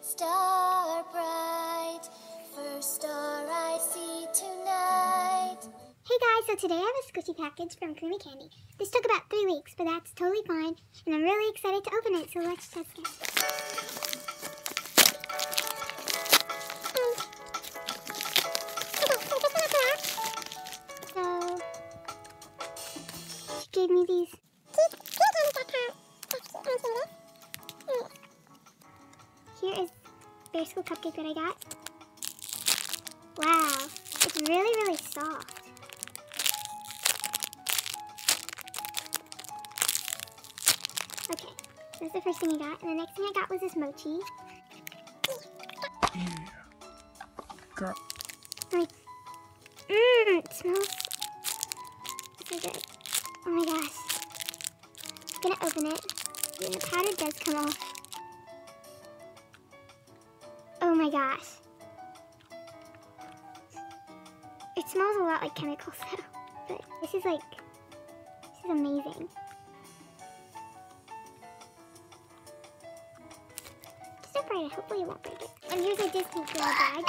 Star bright, first star I see tonight. Hey guys, so today I have a squishy package from Creamiicandy. This took about 3 weeks, but that's totally fine, and I'm really excited to open it, so let's just get So, she gave me these. Here is Bear School cupcake that I got. Wow, it's really soft. Okay, that's the first thing I got, and the next thing I got was this mochi. Yeah. Girl. Like, it smells so good. Oh my gosh. I'm gonna open it. And the powder does come off. Oh my gosh. It smells a lot like chemicals though. But this is amazing. Just don't break it, hopefully it won't break it. And here's a Disney girl bag.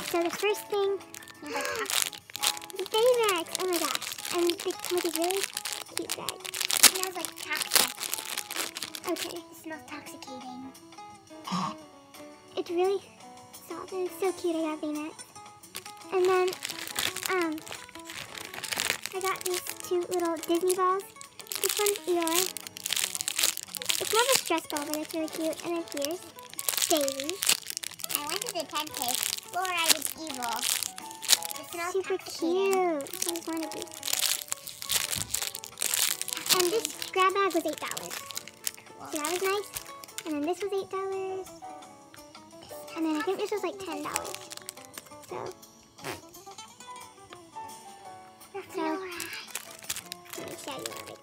So the first thing, the Baymax, oh my gosh. And the with a really cute bag. It smells like toxic. Okay. It smells toxicating. It's really soft and it's so cute. I got Baymax. And then, I got these 2 little Disney balls. This one's Eeyore. It's more of a stress ball, but it's really cute. And then here's Davy. I went to the 10K. Fluoride is evil. It smells Super toxicating. cute. I just wanted these. And this grab bag was $8. Cool. So that was nice. And then this was $8. And then I think this was like $10. So, let me show you what I got.